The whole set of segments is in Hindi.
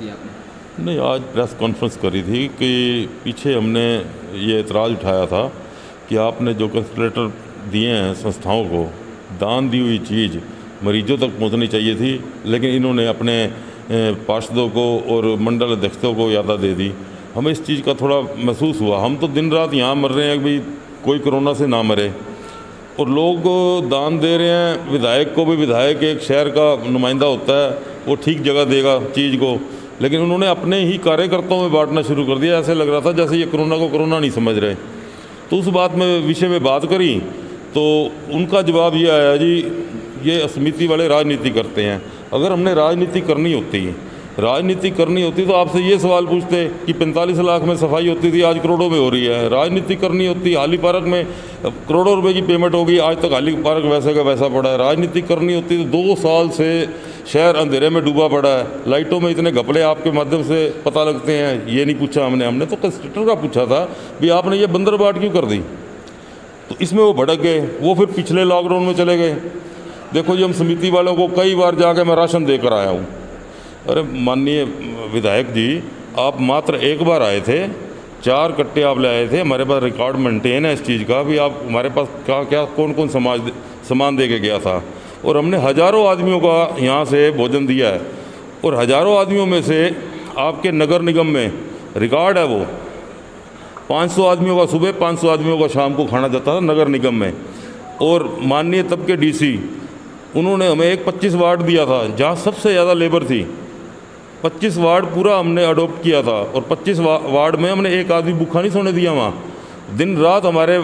की आपने? नहीं, आज प्रेस कॉन्फ्रेंस करी थी कि पीछे हमने ये एतराज़ उठाया था कि आपने जो कंसंट्रेटर दिए हैं संस्थाओं को, दान दी हुई चीज़ मरीजों तक पहुंचनी चाहिए थी, लेकिन इन्होंने अपने पार्षदों को और मंडल अध्यक्षों को ज़्यादा दे दी। हमें इस चीज़ का थोड़ा महसूस हुआ। हम तो दिन रात यहाँ मर रहे हैं कि भाई कोई कोरोना से ना मरे, और लोग दान दे रहे हैं। विधायक को भी, विधायक एक शहर का नुमाइंदा होता है, वो ठीक जगह देगा चीज़ को, लेकिन उन्होंने अपने ही कार्यकर्ताओं में बांटना शुरू कर दिया। ऐसे लग रहा था जैसे ये कोरोना को कोरोना नहीं समझ रहे। तो उस बात में विषय में बात करी तो उनका जवाब ये आया, जी ये समिति वाले राजनीति करते हैं। अगर हमने राजनीति करनी होती तो आपसे ये सवाल पूछते कि 45 लाख में सफाई होती थी, आज करोड़ों में हो रही है। राजनीति करनी होती, हाली पार्क में करोड़ों रुपए की पेमेंट होगी, आज तक हाली पार्क वैसे का वैसा पड़ा है। राजनीति करनी होती तो 2 साल से शहर अंधेरे में डूबा पड़ा है, लाइटों में इतने घपले आपके माध्यम से पता लगते हैं। ये नहीं पूछा हमने तो कंस्ट्रक्टर का पूछा था भी आपने ये बंदरबाट क्यों कर दी। तो इसमें वो भड़क गए, वो फिर पिछले लॉकडाउन में चले गए। देखो जी, हम समिति वालों को कई बार जाके मैं राशन देकर आया हूँ। अरे माननीय विधायक जी, आप मात्र एक बार आए थे, 4 कट्टे आप ले आए थे। हमारे पास रिकॉर्ड मेंटेन है इस चीज़ का भी आप हमारे पास क्या कौन कौन सामान दे के गया था, और हमने हज़ारों आदमियों का यहाँ से भोजन दिया है। और हज़ारों आदमियों में से आपके नगर निगम में रिकॉर्ड है, वो 500 आदमियों का सुबह, 500 आदमियों का शाम को खाना जाता था नगर निगम में। और माननीय तब के डीसी, उन्होंने हमें एक 25 वार्ड दिया था जहाँ सबसे ज़्यादा लेबर थी। 25 वार्ड पूरा हमने अडोप्ट किया था, और 25 वार्ड में हमने एक आदमी भूखा नहीं सोने दिया। वहाँ दिन रात हमारे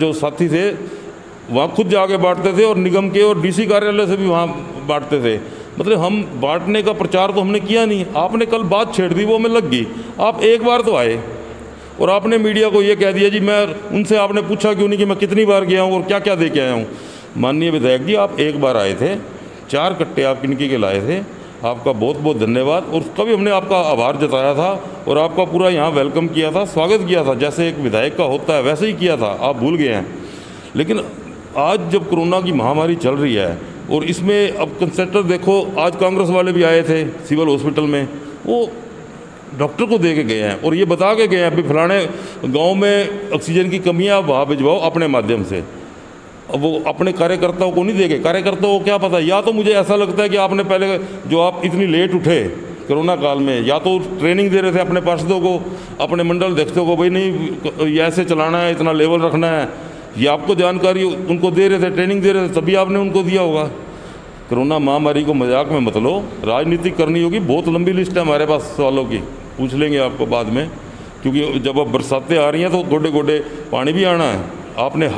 जो साथी थे वहाँ खुद जाके बांटते थे, और निगम के और डीसी कार्यालय से भी वहाँ बांटते थे। मतलब हम बांटने का प्रचार तो हमने किया नहीं, आपने कल बात छेड़ दी, वो में लग गई। आप एक बार तो आए और आपने मीडिया को ये कह दिया जी, मैं उनसे आपने पूछा क्यों नहीं कि मैं कितनी बार गया हूँ और क्या क्या दे के आया हूँ। माननीय विधायक जी, आप एक बार आए थे, 4 कट्टे आप किनकी के लाए थे, आपका बहुत बहुत धन्यवाद। और उसका भी हमने आपका आभार जताया था और आपका पूरा यहाँ वेलकम किया था, स्वागत किया था, जैसे एक विधायक का होता है वैसे ही किया था। आप भूल गए हैं। लेकिन आज जब कोरोना की महामारी चल रही है और इसमें अब कंसेंट्रेटर देखो, आज कांग्रेस वाले भी आए थे सिविल हॉस्पिटल में, वो डॉक्टर को दे के गए हैं और ये बता के गए हैं अभी फलाने गांव में ऑक्सीजन की कमी है, आप वहाँ भिजवाओ अपने माध्यम से। अब वो अपने कार्यकर्ताओं को नहीं देंगे। कार्यकर्ताओं को क्या पता, या तो मुझे ऐसा लगता है कि आपने पहले जो आप इतनी लेट उठे कोरोना काल में, या तो ट्रेनिंग दे रहे थे अपने पार्षदों को, अपने मंडल अध्यक्षों को, भाई नहीं ये ऐसे चलाना है, इतना लेवल रखना है, ये आपको जानकारी उनको दे रहे थे, ट्रेनिंग दे रहे थे, तभी आपने उनको दिया होगा। कोरोना महामारी को मजाक में मत लो, राजनीति करनी होगी। बहुत लंबी लिस्ट है हमारे पास सवालों की, पूछ लेंगे आपको बाद में, क्योंकि जब अब बरसातें आ रही हैं तो गोडे गोडे पानी भी आना है। आपने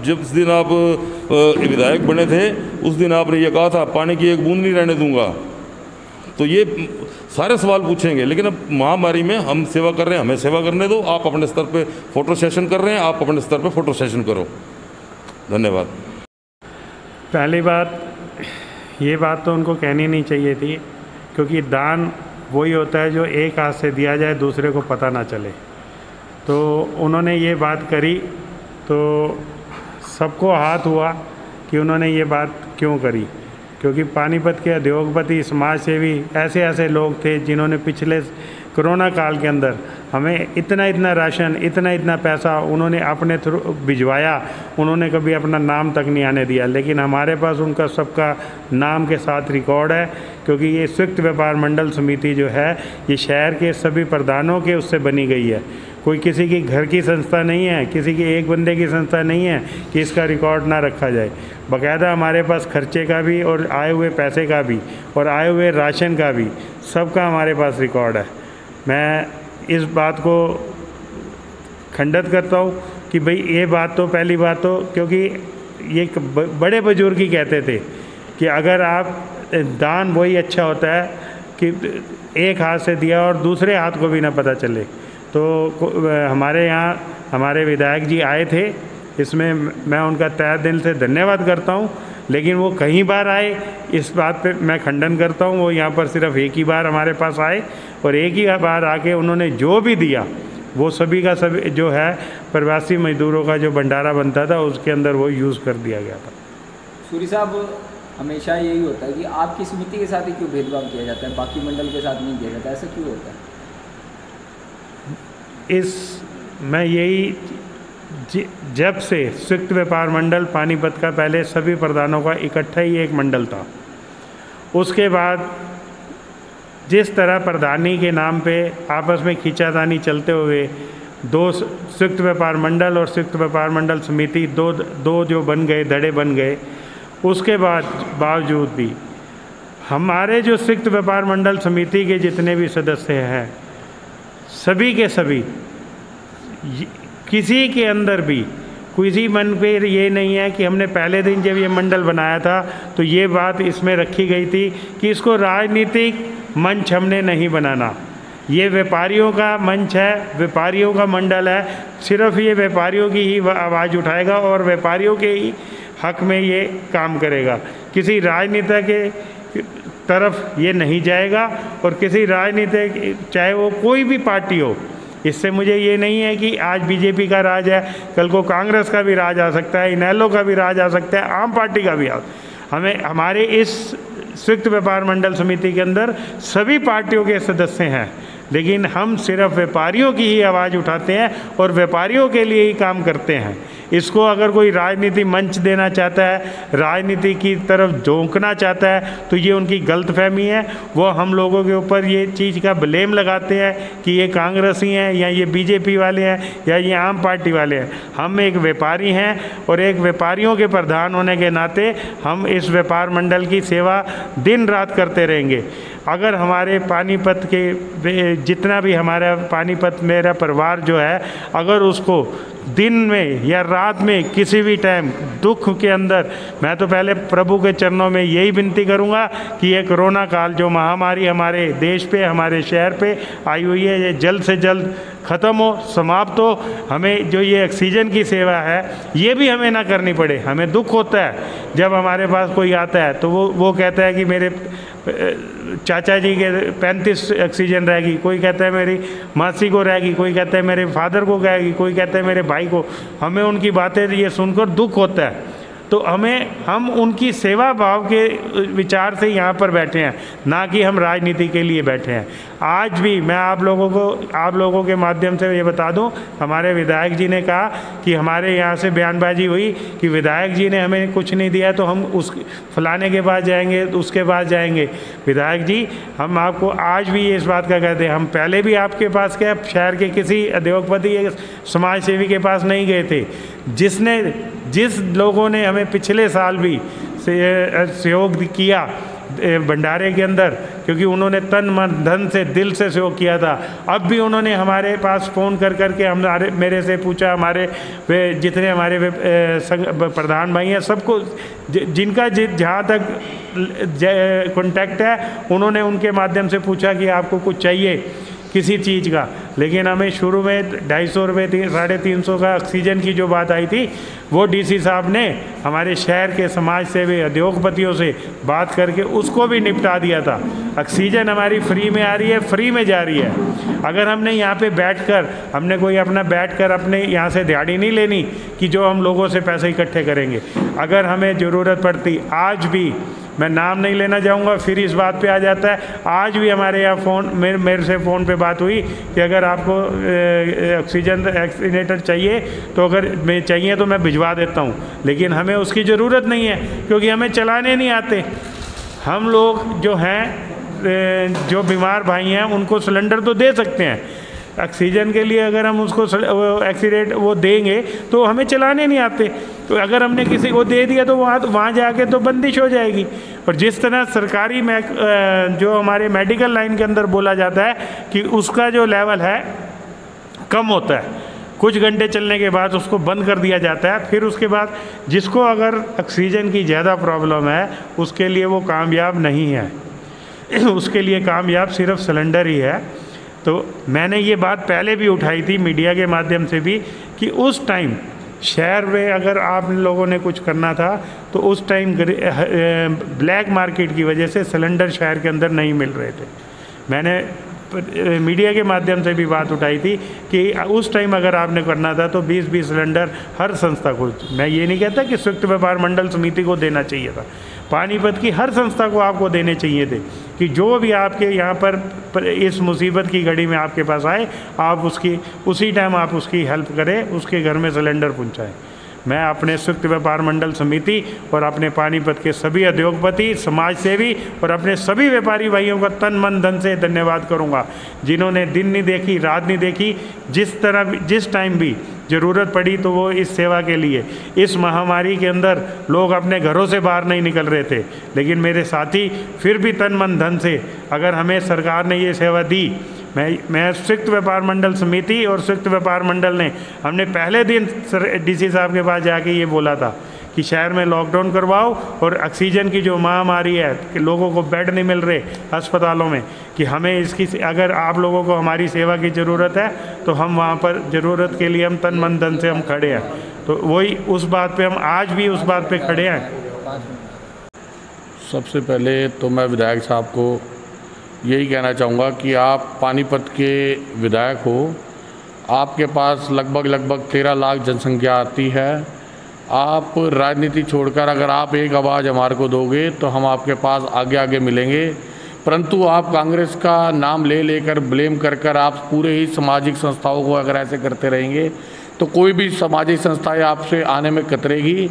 जिस दिन आप विधायक बने थे उस दिन आपने ये कहा था पानी की एक बूंद नहीं रहने दूंगा। तो ये सारे सवाल पूछेंगे, लेकिन अब महामारी में हम सेवा कर रहे हैं, हमें सेवा करने दो। आप अपने स्तर पे फोटो सेशन कर रहे हैं, आप अपने स्तर पे फोटो सेशन करो। धन्यवाद। पहली बात, ये बात तो उनको कहनी नहीं चाहिए थी, क्योंकि दान वही होता है जो एक हाथ से दिया जाए, दूसरे को पता ना चले। तो उन्होंने ये बात करी तो सबको हाथ हुआ कि उन्होंने ये बात क्यों करी, क्योंकि पानीपत के उद्योगपति, समाज सेवी, ऐसे ऐसे लोग थे जिन्होंने पिछले कोरोना काल के अंदर हमें इतना राशन, इतना पैसा उन्होंने अपने थ्रू भिजवाया। उन्होंने कभी अपना नाम तक नहीं आने दिया, लेकिन हमारे पास उनका सबका नाम के साथ रिकॉर्ड है, क्योंकि ये संयुक्त व्यापार मंडल समिति जो है ये शहर के सभी प्रधानों के उससे बनी गई है। कोई किसी की घर की संस्था नहीं है, किसी की एक बंदे की संस्था नहीं है कि इसका रिकॉर्ड ना रखा जाए। बाकायदा हमारे पास खर्चे का भी और आए हुए पैसे का भी और आए हुए राशन का भी, सबका हमारे पास रिकॉर्ड है। मैं इस बात को खंडित करता हूँ कि भाई ये बात तो, पहली बात तो, क्योंकि ये बड़े बुजुर्ग ही कहते थे कि अगर आप दान वही अच्छा होता है कि एक हाथ से दिया और दूसरे हाथ को भी ना पता चले। तो हमारे यहाँ हमारे विधायक जी आए थे, इसमें मैं उनका तहे दिल से धन्यवाद करता हूँ। लेकिन वो कई बार आए, इस बात पे मैं खंडन करता हूँ। वो यहाँ पर सिर्फ एक ही बार हमारे पास आए और एक ही बार आके उन्होंने जो भी दिया वो सभी का सभी जो है प्रवासी मजदूरों का जो भंडारा बनता था उसके अंदर वो यूज़ कर दिया गया था। सूरी साहब, हमेशा यही होता है कि आपकी समिति के साथ ही क्यों भेदभाव किया जाता है, बाकी मंडल के साथ नहीं किया जाता, ऐसा क्यों होता है? मैं यही जब से संयुक्त व्यापार मंडल पानीपत का, पहले सभी प्रधानों का इकट्ठा ही एक मंडल था, उसके बाद जिस तरह प्रधानी के नाम पे आपस में खींचातानी चलते हुए दो संयुक्त व्यापार मंडल और संयुक्त व्यापार मंडल समिति दो जो बन गए, धड़े बन गए, उसके बावजूद भी हमारे जो संयुक्त व्यापार मंडल समिति के जितने भी सदस्य हैं, सभी के सभी, किसी के अंदर भी किसी मन पे ये नहीं है कि हमने पहले दिन जब ये मंडल बनाया था तो ये बात इसमें रखी गई थी कि इसको राजनीतिक मंच हमने नहीं बनाना। ये व्यापारियों का मंच है, व्यापारियों का मंडल है, सिर्फ ये व्यापारियों की ही आवाज़ उठाएगा और व्यापारियों के ही हक में ये काम करेगा। किसी राजनेता के तरफ ये नहीं जाएगा और किसी राजनीति, चाहे वो कोई भी पार्टी हो, इससे मुझे ये नहीं है कि आज बीजेपी का राज है, कल को कांग्रेस का भी राज आ सकता है, इनेलो का भी राज आ सकता है, आम पार्टी का भी हमें हमारे इस संयुक्त व्यापार मंडल समिति के अंदर सभी पार्टियों के सदस्य हैं, लेकिन हम सिर्फ व्यापारियों की ही आवाज़ उठाते हैं और व्यापारियों के लिए ही काम करते हैं। इसको अगर कोई राजनीति मंच देना चाहता है, राजनीति की तरफ झोंकना चाहता है, तो ये उनकी गलतफहमी है। वो हम लोगों के ऊपर ये चीज़ का ब्लेम लगाते हैं कि ये कांग्रेसी हैं या ये बीजेपी वाले हैं या ये आम पार्टी वाले हैं। हम एक व्यापारी हैं और एक व्यापारियों के प्रधान होने के नाते हम इस व्यापार मंडल की सेवा दिन रात करते रहेंगे। अगर हमारे पानीपत के जितना भी हमारा पानीपत मेरा परिवार जो है, अगर उसको दिन में या रात में किसी भी टाइम दुख के अंदर, मैं तो पहले प्रभु के चरणों में यही विनती करूंगा कि ये कोरोना काल जो महामारी हमारे देश पे, हमारे शहर पे आई हुई है, ये जल्द से जल्द ख़त्म हो, समाप्त हो। हमें जो ये ऑक्सीजन की सेवा है ये भी हमें ना करनी पड़े। हमें दुख होता है जब हमारे पास कोई आता है तो वो कहता है कि मेरे चाचा जी के 35 ऑक्सीजन रहेगी, कोई कहता है मेरी मासी को रहेगी, कोई कहता है मेरे फादर को रहेगी, कोई कहता है मेरे भाई को। हमें उनकी बातें ये सुनकर दुख होता है, तो हम उनकी सेवा भाव के विचार से यहाँ पर बैठे हैं, ना कि हम राजनीति के लिए बैठे हैं। आज भी मैं आप लोगों के माध्यम से ये बता दूं, हमारे विधायक जी ने कहा कि हमारे यहाँ से बयानबाजी हुई कि विधायक जी ने हमें कुछ नहीं दिया तो हम उस फलाने के पास जाएंगे, उसके पास जाएंगे। विधायक जी, हम आपको आज भी इस बात का कहते हैं, हम पहले भी आपके पास गए, शहर के किसी उद्योगपति या समाज सेवी के पास नहीं गए थे। जिस लोगों ने हमें पिछले साल भी सहयोग किया भंडारे के अंदर, क्योंकि उन्होंने तन मन धन से दिल से सहयोग किया था, अब भी उन्होंने हमारे पास फ़ोन करके मेरे से पूछा, हमारे जितने हमारे प्रधान भाई हैं सबको, जिनका जहाँ तक कॉन्टैक्ट है, उन्होंने उनके माध्यम से पूछा कि आपको कुछ चाहिए किसी चीज़ का। लेकिन हमें शुरू में 250 रुपये 350 का ऑक्सीजन की जो बात आई थी, वो डीसी साहब ने हमारे शहर के समाज सेवी उद्योगपतियों से बात करके उसको भी निपटा दिया था। ऑक्सीजन हमारी फ्री में आ रही है, फ्री में जा रही है। अगर हमने यहाँ पे बैठकर अपने यहाँ से दिहाड़ी नहीं लेनी कि जो हम लोगों से पैसे इकट्ठे करेंगे। अगर हमें ज़रूरत पड़ती, आज भी मैं नाम नहीं लेना चाहूँगा, फिर इस बात पे आ जाता है, आज भी हमारे यहाँ मेरे से फ़ोन पे बात हुई कि अगर आपको ऑक्सीजन ऑक्सीनेटर चाहिए तो चाहिए तो मैं भिजवा देता हूँ, लेकिन हमें उसकी ज़रूरत नहीं है क्योंकि हमें चलाने नहीं आते। हम लोग जो हैं, जो बीमार भाई हैं, उनको सिलेंडर तो दे सकते हैं, ऑक्सीजन के लिए अगर हम उसको एक्सीडेंट वो देंगे तो हमें चलाने नहीं आते। तो अगर हमने किसी को दे दिया तो वहाँ जाके तो बंदिश हो जाएगी। और जिस तरह सरकारी जो हमारे मेडिकल लाइन के अंदर बोला जाता है कि उसका जो लेवल है कम होता है, कुछ घंटे चलने के बाद उसको बंद कर दिया जाता है। फिर उसके बाद जिसको अगर ऑक्सीजन की ज़्यादा प्रॉब्लम है उसके लिए वो कामयाब नहीं है, उसके लिए कामयाब सिर्फ सिलेंडर ही है। तो मैंने ये बात पहले भी उठाई थी मीडिया के माध्यम से भी कि उस टाइम शहर में अगर आप लोगों ने कुछ करना था तो उस टाइम ब्लैक मार्केट की वजह से सिलेंडर शहर के अंदर नहीं मिल रहे थे। मैंने मीडिया के माध्यम से भी बात उठाई थी कि उस टाइम अगर आपने करना था तो 20-20 सिलेंडर हर संस्था को, मैं ये नहीं कहता कि संयुक्त व्यापार मंडल समिति को देना चाहिए था, पानीपत की हर संस्था को आपको देने चाहिए थे कि जो भी आपके यहाँ पर इस मुसीबत की घड़ी में आपके पास आए, आप उसकी उसी टाइम आप उसकी हेल्प करें, उसके घर में सिलेंडर पहुँचाएँ। मैं अपने संयुक्त व्यापार मंडल समिति और अपने पानीपत के सभी उद्योगपति, समाज सेवी और अपने सभी व्यापारी भाइयों का तन मन धन से धन्यवाद करूंगा, जिन्होंने दिन नहीं देखी, रात नहीं देखी, जिस टाइम भी ज़रूरत पड़ी तो वो इस सेवा के लिए। इस महामारी के अंदर लोग अपने घरों से बाहर नहीं निकल रहे थे, लेकिन मेरे साथी फिर भी तन मन धन से, अगर हमें सरकार ने ये सेवा दी, मैं संयुक्त व्यापार मंडल समिति और संयुक्त व्यापार मंडल ने हमने पहले दिन डीसी साहब के पास जाके ये बोला था कि शहर में लॉकडाउन करवाओ और ऑक्सीजन की जो महामारी है कि लोगों को बेड नहीं मिल रहे अस्पतालों में, कि हमें इसकी, अगर आप लोगों को हमारी सेवा की ज़रूरत है तो हम वहाँ पर ज़रूरत के लिए हम तन मन धन से हम खड़े हैं। तो वही उस बात पे हम आज भी उस बात पे खड़े हैं। सबसे पहले तो मैं विधायक साहब को यही कहना चाहूँगा कि आप पानीपत के विधायक हो, आपके पास लगभग 13 लाख जनसंख्या आती है। आप राजनीति छोड़कर अगर आप एक आवाज़ हमारे को दोगे तो हम आपके पास आगे आगे मिलेंगे, परंतु आप कांग्रेस का नाम लेकर ब्लेम कर आप पूरे ही सामाजिक संस्थाओं को अगर ऐसे करते रहेंगे तो कोई भी सामाजिक संस्थाएं आपसे आने में कतरेगी।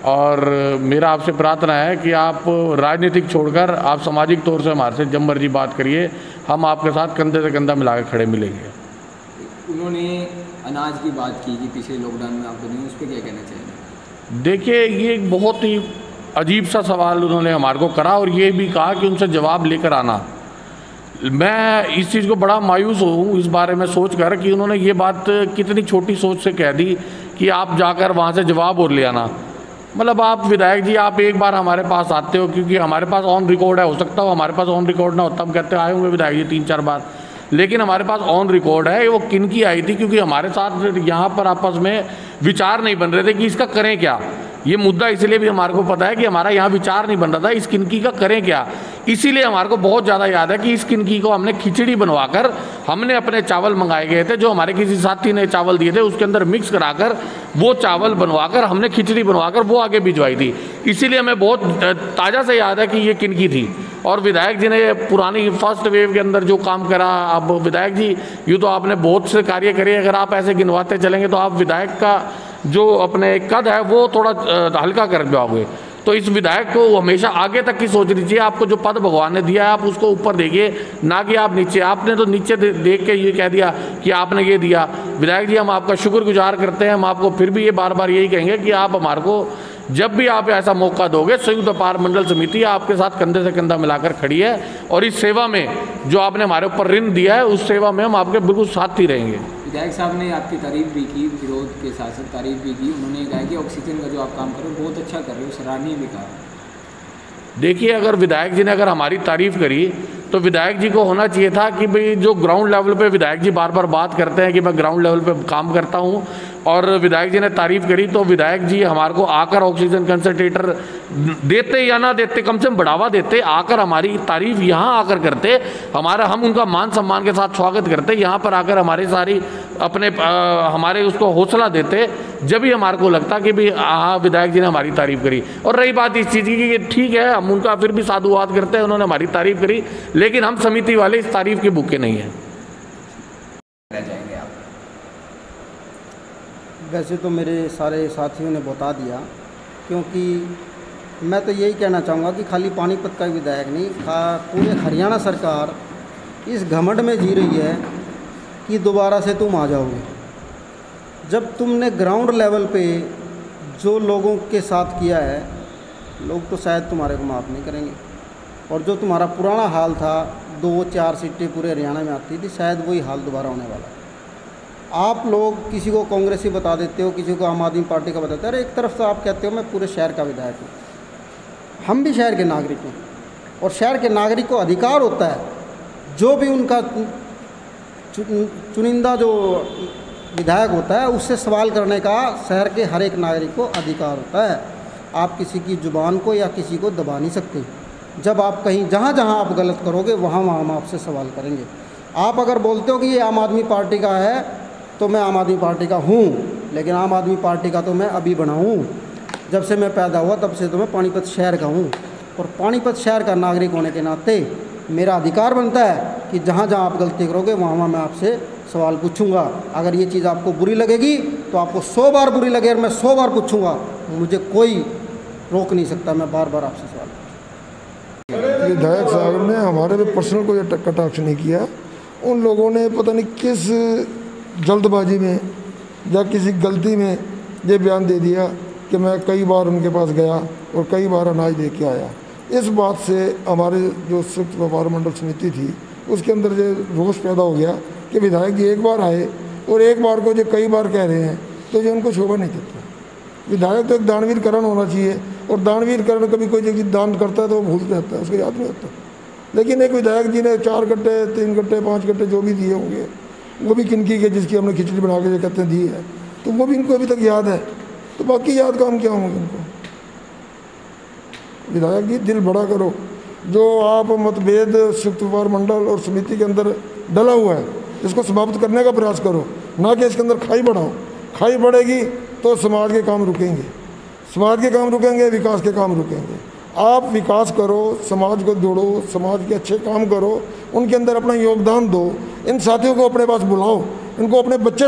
और मेरा आपसे प्रार्थना है कि आप राजनीतिक छोड़कर आप सामाजिक तौर से हमारे से जब मर्जी बात करिए, हम आपके साथ कंधे से कंधा मिलाकर खड़े मिलेंगे। उन्होंने अनाज की बात की कि पिछले लॉकडाउन में आपको नहीं, उस पर क्या कहना चाहिए? देखिए, ये एक बहुत ही अजीब सा सवाल उन्होंने हमारे को करा और ये भी कहा कि उनसे जवाब लेकर आना। मैं इस चीज़ को बड़ा मायूस हूँ इस बारे में सोचकर कि उन्होंने ये बात कितनी छोटी सोच से कह दी कि आप जाकर वहाँ से जवाब और ले आना। मतलब आप विधायक जी, आप एक बार हमारे पास आते हो, क्योंकि हमारे पास ऑन रिकॉर्ड है, हो सकता हो हमारे पास ऑन रिकॉर्ड ना होता, हम कहते आए होंगे विधायक जी 3-4 बार, लेकिन हमारे पास ऑन रिकॉर्ड है वो किन की आई थी, क्योंकि हमारे साथ यहाँ पर आपस में विचार नहीं बन रहे थे कि इसका करें क्या। ये मुद्दा इसलिए भी हमारे को पता है कि हमारा यहाँ विचार नहीं बन रहा था इस किनकी का करें क्या, इसीलिए हमारे को बहुत ज़्यादा याद है कि इस किनकी को हमने खिचड़ी बनवाकर, हमने अपने चावल मंगाए गए थे जो हमारे किसी साथी ने चावल दिए थे, उसके अंदर मिक्स कराकर वो चावल बनवाकर हमने खिचड़ी बनवाकर वो आगे भिजवाई थी। इसीलिए हमें बहुत ताज़ा से याद है कि ये किनकी थी। और विधायक जी ने पुरानी फर्स्ट वेव के अंदर जो काम करा, अब विधायक जी यूँ तो आपने बहुत से कार्य करे, अगर आप ऐसे गिनवाते चलेंगे तो आप विधायक का जो अपने कद है वो थोड़ा हल्का कर जाओगे। तो इस विधायक को हमेशा आगे तक की सोचनी चाहिए। आपको जो पद भगवान ने दिया है आप उसको ऊपर देखिए, ना कि आप नीचे। आपने तो नीचे देख के ये कह दिया कि आपने ये दिया। विधायक जी, हम आपका शुक्रगुजार करते हैं। हम आपको फिर भी ये बार बार यही कहेंगे कि आप हमारे को जब भी आप ऐसा मौका दोगे, संयुक्त व्यापार मंडल समिति आपके साथ कंधे से कंधा मिलाकर खड़ी है और इस सेवा में जो आपने हमारे ऊपर ऋण दिया है उस सेवा में हम आपके बिल्कुल साथ ही रहेंगे। विधायक साहब ने आपकी तारीफ भी की, विरोध के साथ साथ तारीफ भी की। उन्होंने कहा कि ऑक्सीजन का जो आप काम कर रहे हो बहुत अच्छा कर रहे हो, सराहनीय भी कहा। देखिए, अगर विधायक जी ने अगर हमारी तारीफ करी तो विधायक जी को होना चाहिए था कि भाई जो ग्राउंड लेवल पे विधायक जी बार बार बात करते हैं कि मैं ग्राउंड लेवल पे काम करता हूं, और विधायक जी ने तारीफ करी तो विधायक जी हमारे को आकर ऑक्सीजन कंसंट्रेटर देते या ना देते, कम से कम बढ़ावा देते, आकर हमारी तारीफ यहाँ आकर करते, हम उनका मान सम्मान के साथ स्वागत करते, यहाँ पर आकर हमारी सारी अपने हमारे उसको हौसला देते, जब भी हमारे को लगता कि भाई हाँ विधायक जी ने हमारी तारीफ करी। और रही बात इस चीज़ की कि ठीक है, हम उनका फिर भी साधुवाद करते हैं, उन्होंने हमारी तारीफ करी, लेकिन हम समिति वाले इस तारीफ के भूखे नहीं हैं। वैसे तो मेरे सारे साथियों ने बता दिया, क्योंकि मैं तो यही कहना चाहूँगा कि खाली पानीपत का विधायक नहीं, पूरे हरियाणा सरकार इस घमंड में जी रही है कि दोबारा से तुम आ जाओगे। जब तुमने ग्राउंड लेवल पे जो लोगों के साथ किया है, लोग तो शायद तुम्हारे को माफ़ नहीं करेंगे। और जो तुम्हारा पुराना हाल था, 2-4 सीटें पूरे हरियाणा में आती थी, शायद वही हाल दोबारा होने वाला है। आप लोग किसी को कांग्रेसी बता देते हो, किसी को आम आदमी पार्टी का बताते हो। अरे एक तरफ तो आप कहते हो मैं पूरे शहर का विधायक हूँ, हम भी शहर के नागरिक हैं, और शहर के नागरिक को अधिकार होता है, जो भी उनका चुनिंदा जो विधायक होता है उससे सवाल करने का शहर के हर एक नागरिक को अधिकार होता है। आप किसी की ज़ुबान को या किसी को दबा नहीं सकते। जब आप कहीं जहाँ जहाँ आप गलत करोगे वहाँ वहाँ हम आपसे सवाल करेंगे। आप अगर बोलते हो कि ये आम आदमी पार्टी का है तो मैं आम आदमी पार्टी का हूँ, लेकिन आम आदमी पार्टी का तो मैं अभी बना हूँ। जब से मैं पैदा हुआ तब से तो मैं पानीपत शहर का हूँ, और पानीपत शहर का नागरिक होने के नाते मेरा अधिकार बनता है कि जहाँ जहाँ आप गलती करोगे वहाँ मैं आपसे सवाल पूछूंगा। अगर ये चीज़ आपको बुरी लगेगी तो आपको 100 बार बुरी लगे और मैं 100 बार पूछूंगा, मुझे कोई रोक नहीं सकता, मैं बार बार आपसे सवाल पूछूंगा। विधायक साहब ने हमारे पे पर्सनल कोई कटाक्ष नहीं किया। उन लोगों ने पता नहीं किस जल्दबाजी में या किसी गलती में ये बयान दे दिया कि मैं कई बार उनके पास गया और कई बार अनाज दे के आया। इस बात से हमारे जो संयुक्त व्यापार मंडल समिति थी उसके अंदर जो रोष पैदा हो गया कि विधायक जी एक बार आए और एक बार को जो कई बार कह रहे हैं तो ये उनको शोभा नहीं देता। विधायक तो एक दानवीर करण होना चाहिए, और दानवीर करण कभी कोई चीज़ दान करता है तो वो भूल जाता है, उसको याद नहीं होता। लेकिन एक विधायक जी ने 4 गट्टे 3 गट्टे 5 गट्टे जो भी दिए होंगे, वो भी किनकी के जिसकी हमने खिचड़ी बना के जो कहते हैं दी है, तो वो भी इनको अभी तक याद है। तो बाकी याद काम क्या होंगे इनको। विधायक जी दिल बड़ा करो, जो आप मतभेद संयुक्त व्यापार मंडल और समिति के अंदर डला हुआ है इसको समाप्त करने का प्रयास करो, ना कि इसके अंदर खाई बढ़ाओ। खाई बढ़ेगी तो समाज के काम रुकेंगे, समाज के काम रुकेंगे, विकास के काम रुकेंगे। आप विकास करो, समाज को जोड़ो, समाज के अच्छे काम करो, उनके अंदर अपना योगदान दो। इन साथियों को अपने पास बुलाओ, इनको अपने बच्चे